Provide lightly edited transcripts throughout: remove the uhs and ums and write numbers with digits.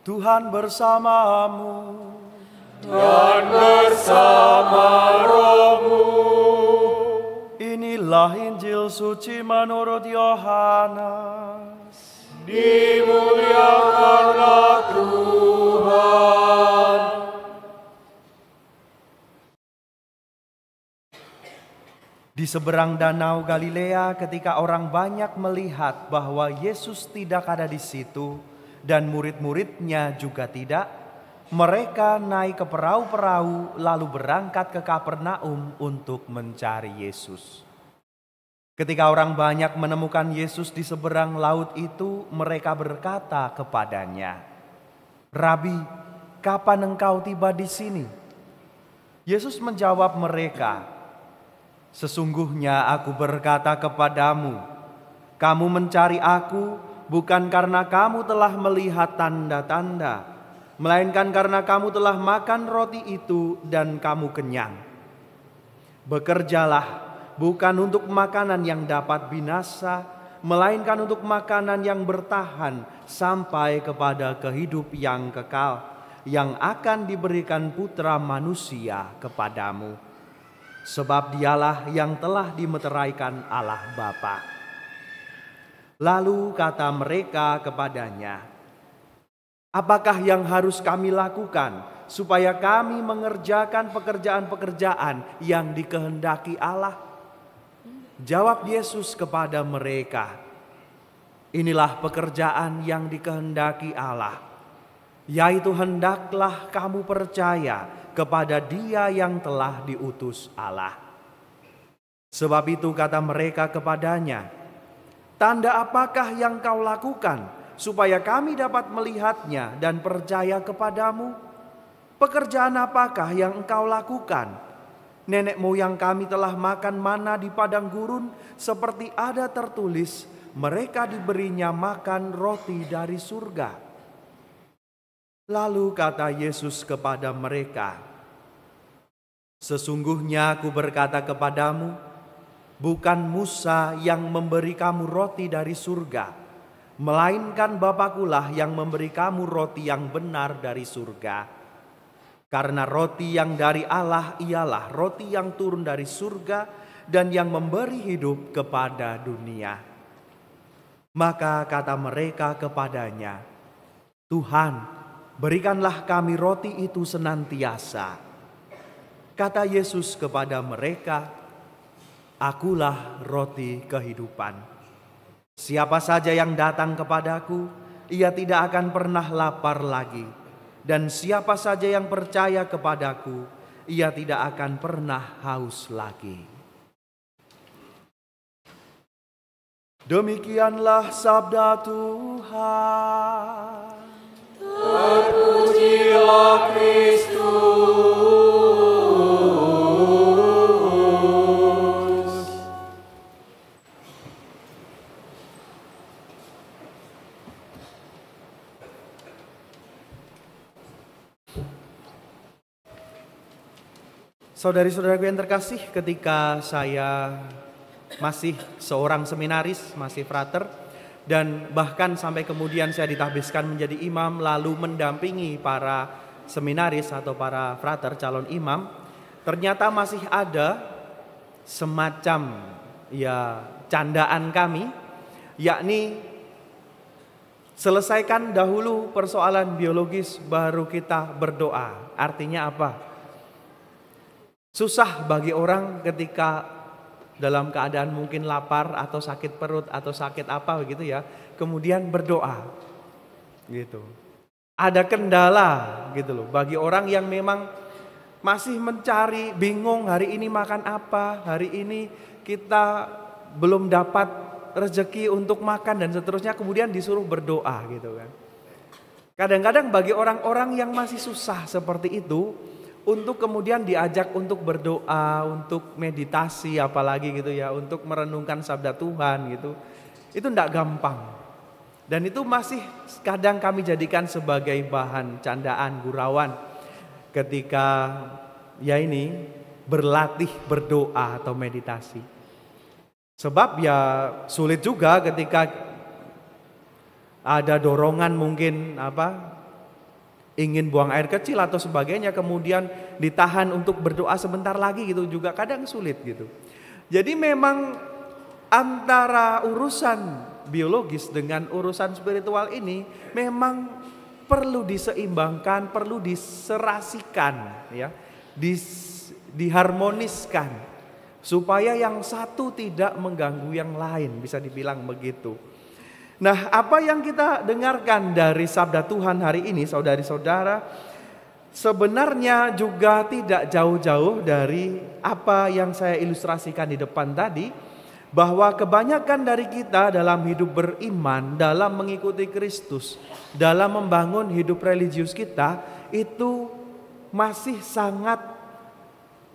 Tuhan bersamamu dan bersama rohmu. Inilah Injil suci menurut Yohanes. Dimuliakanlah Tuhan. Di seberang danau Galilea, ketika orang banyak melihat bahwa Yesus tidak ada di situ dan murid-muridnya juga tidak, mereka naik ke perahu-perahu lalu berangkat ke Kapernaum untuk mencari Yesus. Ketika orang banyak menemukan Yesus di seberang laut itu, mereka berkata kepadanya, "Rabi, kapan engkau tiba di sini?" Yesus menjawab mereka, "Sesungguhnya aku berkata kepadamu, kamu mencari aku bukan karena kamu telah melihat tanda-tanda, melainkan karena kamu telah makan roti itu dan kamu kenyang. Bekerjalah bukan untuk makanan yang dapat binasa, melainkan untuk makanan yang bertahan sampai kepada kehidup yang kekal, yang akan diberikan Putra Manusia kepadamu. Sebab dialah yang telah dimeteraikan Allah Bapa." Lalu kata mereka kepadanya, "Apakah yang harus kami lakukan supaya kami mengerjakan pekerjaan-pekerjaan yang dikehendaki Allah?" Jawab Yesus kepada mereka, "Inilah pekerjaan yang dikehendaki Allah, yaitu hendaklah kamu percaya kepada Dia yang telah diutus Allah." Sebab itu kata mereka kepadanya, "Tanda apakah yang kau lakukan supaya kami dapat melihatnya dan percaya kepadamu? Pekerjaan apakah yang engkau lakukan? Nenek moyang kami telah makan mana di padang gurun, seperti ada tertulis, mereka diberinya makan roti dari surga." Lalu kata Yesus kepada mereka, "Sesungguhnya aku berkata kepadamu, bukan Musa yang memberi kamu roti dari surga, melainkan Bapakulah yang memberi kamu roti yang benar dari surga. Karena roti yang dari Allah ialah roti yang turun dari surga dan yang memberi hidup kepada dunia." Maka kata mereka kepadanya, "Tuhan, berikanlah kami roti itu senantiasa." Kata Yesus kepada mereka, "Akulah roti kehidupan. Siapa saja yang datang kepadaku, ia tidak akan pernah lapar lagi. Dan siapa saja yang percaya kepadaku, ia tidak akan pernah haus lagi." Demikianlah sabda Tuhan. Terpujilah Kristus. Saudari-saudaraku yang terkasih, ketika saya masih seorang seminaris, masih frater, dan bahkan sampai kemudian saya ditahbiskan menjadi imam, lalu mendampingi para seminaris atau para frater calon imam, ternyata masih ada semacam candaan kami, yakni selesaikan dahulu persoalan biologis baru kita berdoa. Artinya apa? Susah bagi orang ketika dalam keadaan mungkin lapar atau sakit perut atau sakit apa begitu ya, kemudian berdoa gitu. Ada kendala gitu loh bagi orang yang memang masih mencari, bingung hari ini makan apa, hari ini kita belum dapat rezeki untuk makan dan seterusnya, kemudian disuruh berdoa gitu kan. Kadang-kadang bagi orang-orang yang masih susah seperti itu, untuk kemudian diajak untuk berdoa, untuk meditasi apalagi gitu ya, untuk merenungkan sabda Tuhan gitu, itu tidak gampang. Dan itu masih kadang kami jadikan sebagai bahan candaan, gurauan ketika berlatih berdoa atau meditasi. Sebab ya sulit juga ketika ada dorongan mungkin ingin buang air kecil atau sebagainya, kemudian ditahan untuk berdoa sebentar lagi gitu juga kadang sulit gitu. Jadi memang antara urusan biologis dengan urusan spiritual ini memang perlu diseimbangkan, perlu diserasikan ya, diharmoniskan supaya yang satu tidak mengganggu yang lain, bisa dibilang begitu. Nah, apa yang kita dengarkan dari sabda Tuhan hari ini, saudari-saudara, sebenarnya juga tidak jauh-jauh dari apa yang saya ilustrasikan di depan tadi, bahwa kebanyakan dari kita dalam hidup beriman, dalam mengikuti Kristus, dalam membangun hidup religius kita, itu masih sangat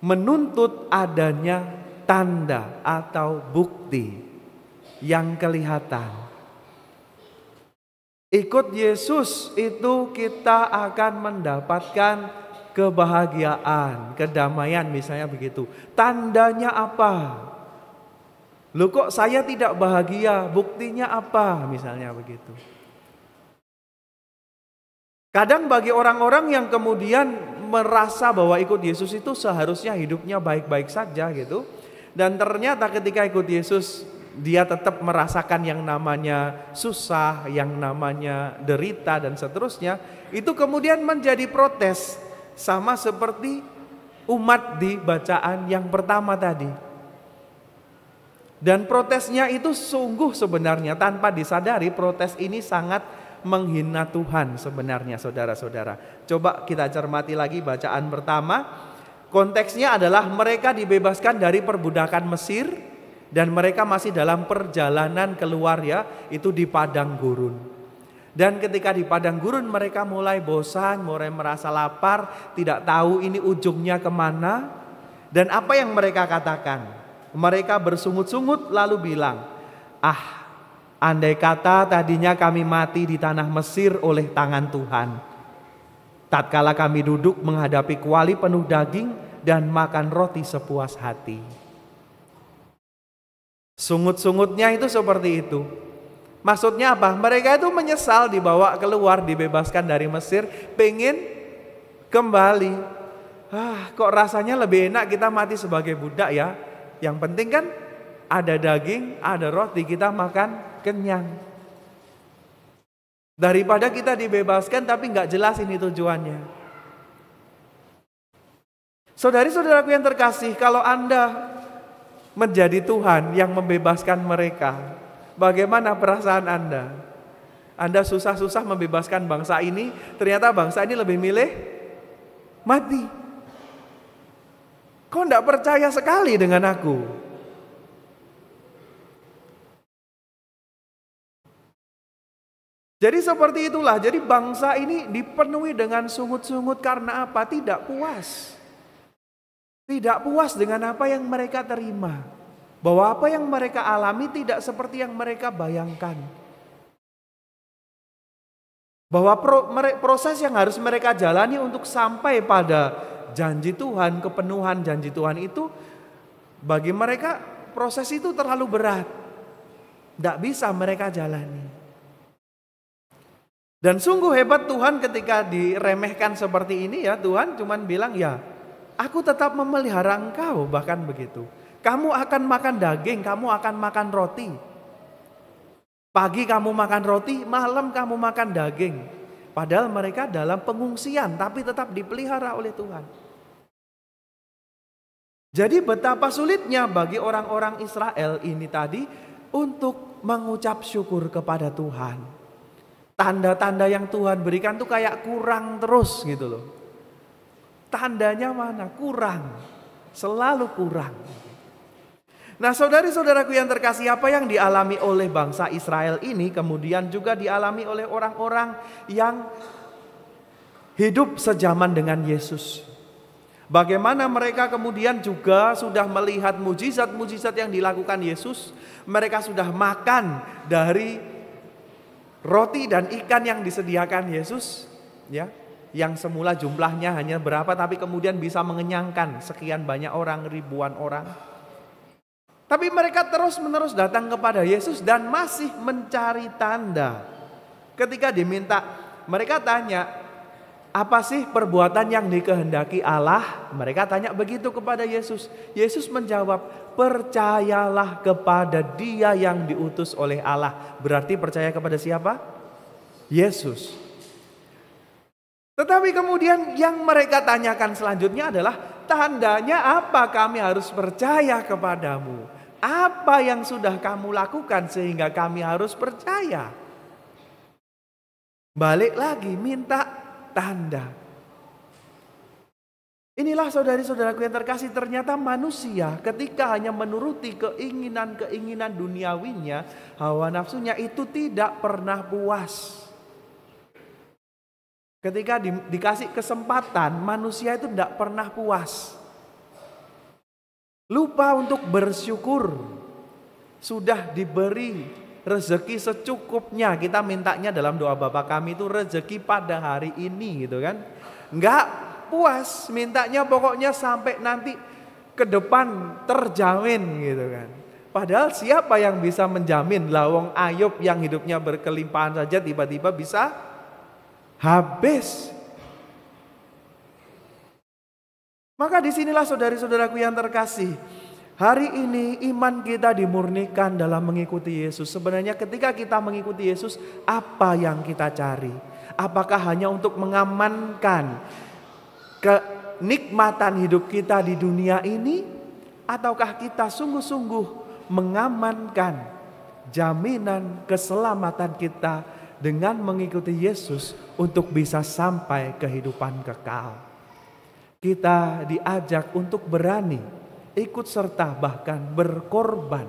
menuntut adanya tanda atau bukti yang kelihatan. Ikut Yesus itu kita akan mendapatkan kebahagiaan, kedamaian misalnya begitu. Tandanya apa? Loh kok saya tidak bahagia, buktinya apa? Misalnya begitu. Kadang bagi orang-orang yang kemudian merasa bahwa ikut Yesus itu seharusnya hidupnya baik-baik saja gitu. Dan ternyata ketika ikut Yesus, dia tetap merasakan yang namanya susah, yang namanya derita dan seterusnya. Itu kemudian menjadi protes, sama seperti umat di bacaan yang pertama tadi. Dan protesnya itu sungguh sebenarnya tanpa disadari, protes ini sangat menghina Tuhan sebenarnya, saudara-saudara. Coba kita cermati lagi bacaan pertama. Konteksnya adalah mereka dibebaskan dari perbudakan Mesir dan mereka masih dalam perjalanan keluar ya, itu di padang gurun. Dan ketika di padang gurun mereka mulai bosan, mulai merasa lapar, tidak tahu ini ujungnya kemana. Dan apa yang mereka katakan? Mereka bersungut-sungut lalu bilang, andai kata tadinya kami mati di tanah Mesir oleh tangan Tuhan. Tatkala kami duduk menghadapi kuali penuh daging dan makan roti sepuas hati. Sungut-sungutnya itu seperti itu. Maksudnya apa? Mereka itu menyesal dibawa keluar, dibebaskan dari Mesir, pengen kembali. Kok rasanya lebih enak kita mati sebagai budak ya. Yang penting kan ada daging, ada roti, kita makan kenyang. Daripada kita dibebaskan tapi gak jelas ini tujuannya. Saudari-saudaraku yang terkasih, kalau Anda menjadi Tuhan yang membebaskan mereka, bagaimana perasaan Anda? Anda susah-susah membebaskan bangsa ini, ternyata bangsa ini lebih milih mati. Kok enggak percaya sekali dengan aku? Jadi seperti itulah, jadi bangsa ini dipenuhi dengan sungut-sungut karena apa? Tidak puas. Tidak puas dengan apa yang mereka terima. Bahwa apa yang mereka alami tidak seperti yang mereka bayangkan. Bahwa proses yang harus mereka jalani untuk sampai pada janji Tuhan, kepenuhan janji Tuhan itu, bagi mereka proses itu terlalu berat. Tidak bisa mereka jalani. Dan sungguh hebat Tuhan ketika diremehkan seperti ini ya, Tuhan cuman bilang ya, aku tetap memelihara engkau, bahkan begitu. Kamu akan makan daging, kamu akan makan roti. Pagi kamu makan roti, malam kamu makan daging. Padahal mereka dalam pengungsian, tapi tetap dipelihara oleh Tuhan. Jadi betapa sulitnya bagi orang-orang Israel ini tadi untuk mengucap syukur kepada Tuhan. Tanda-tanda yang Tuhan berikan tuh kayak kurang terus gitu loh. Tandanya mana? Kurang. Selalu kurang. Nah, saudari-saudaraku yang terkasih, apa yang dialami oleh bangsa Israel ini kemudian juga dialami oleh orang-orang yang hidup sejaman dengan Yesus. Bagaimana mereka kemudian juga sudah melihat mujizat-mujizat yang dilakukan Yesus. Mereka sudah makan dari roti dan ikan yang disediakan Yesus, ya, yang semula jumlahnya hanya berapa, tapi kemudian bisa mengenyangkan sekian banyak orang, ribuan orang. Tapi mereka terus-menerus datang kepada Yesus dan masih mencari tanda. Ketika diminta, mereka tanya, Apa sih perbuatan yang dikehendaki Allah? Mereka tanya begitu kepada Yesus. Yesus menjawab, percayalah kepada Dia yang diutus oleh Allah. Berarti percaya kepada siapa? Yesus. Tetapi kemudian yang mereka tanyakan selanjutnya adalah, tandanya apa kami harus percaya kepadamu? Apa yang sudah kamu lakukan sehingga kami harus percaya? Balik lagi minta tanda. Inilah saudari-saudaraku yang terkasih, ternyata manusia ketika hanya menuruti keinginan-keinginan duniawinya, hawa nafsunya, itu tidak pernah puas. Ketika dikasih kesempatan, manusia itu tidak pernah puas. Lupa untuk bersyukur. Sudah diberi rezeki secukupnya. Kita mintanya dalam doa Bapa kami itu rezeki pada hari ini gitu kan. Enggak puas, mintanya pokoknya sampai nanti ke depan terjamin gitu kan. Padahal siapa yang bisa menjamin? Lawang Ayub yang hidupnya berkelimpahan saja tiba-tiba bisa habis. Maka disinilah saudari-saudaraku yang terkasih, hari ini iman kita dimurnikan dalam mengikuti Yesus. Sebenarnya ketika kita mengikuti Yesus, apa yang kita cari? Apakah hanya untuk mengamankan kenikmatan hidup kita di dunia ini? Ataukah kita sungguh-sungguh mengamankan jaminan keselamatan kita dengan mengikuti Yesus untuk bisa sampai kehidupan kekal? Kita diajak untuk berani ikut serta bahkan berkorban.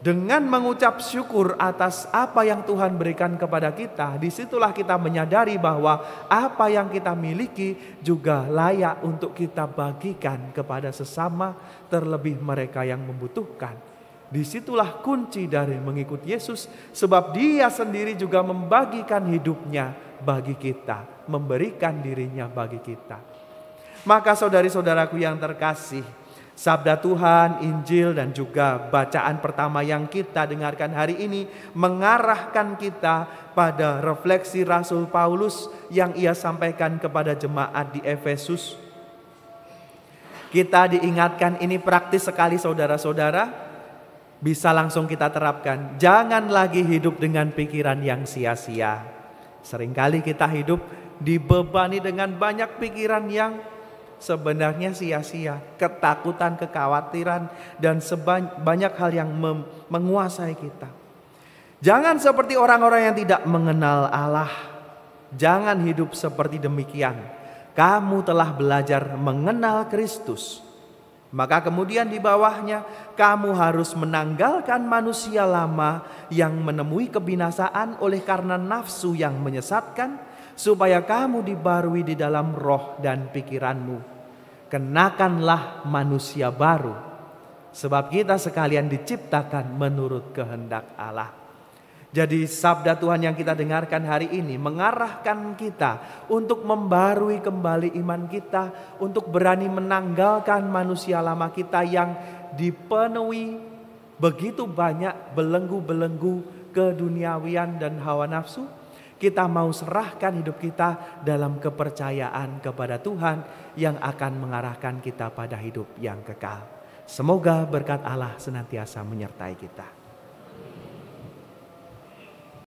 Dengan mengucap syukur atas apa yang Tuhan berikan kepada kita, disitulah kita menyadari bahwa apa yang kita miliki juga layak untuk kita bagikan kepada sesama, terlebih mereka yang membutuhkan. Disitulah kunci dari mengikuti Yesus, sebab Dia sendiri juga membagikan hidupnya bagi kita, memberikan dirinya bagi kita. Maka saudari-saudaraku yang terkasih, sabda Tuhan, Injil dan juga bacaan pertama yang kita dengarkan hari ini mengarahkan kita pada refleksi Rasul Paulus yang ia sampaikan kepada jemaat di Efesus. Kita diingatkan, ini praktis sekali saudara-saudara, bisa langsung kita terapkan. Jangan lagi hidup dengan pikiran yang sia-sia. Seringkali kita hidup dibebani dengan banyak pikiran yang sebenarnya sia-sia, ketakutan, kekhawatiran, dan banyak hal yang menguasai kita. Jangan seperti orang-orang yang tidak mengenal Allah. Jangan hidup seperti demikian. Kamu telah belajar mengenal Kristus. Maka kemudian di bawahnya kamu harus menanggalkan manusia lama yang menemui kebinasaan oleh karena nafsu yang menyesatkan, supaya kamu dibarui di dalam roh dan pikiranmu. Kenakanlah manusia baru, sebab kita sekalian diciptakan menurut kehendak Allah. Jadi sabda Tuhan yang kita dengarkan hari ini mengarahkan kita untuk membarui kembali iman kita, untuk berani menanggalkan manusia lama kita yang dipenuhi begitu banyak belenggu-belenggu keduniawian dan hawa nafsu. Kita mau serahkan hidup kita dalam kepercayaan kepada Tuhan yang akan mengarahkan kita pada hidup yang kekal. Semoga berkat Allah senantiasa menyertai kita.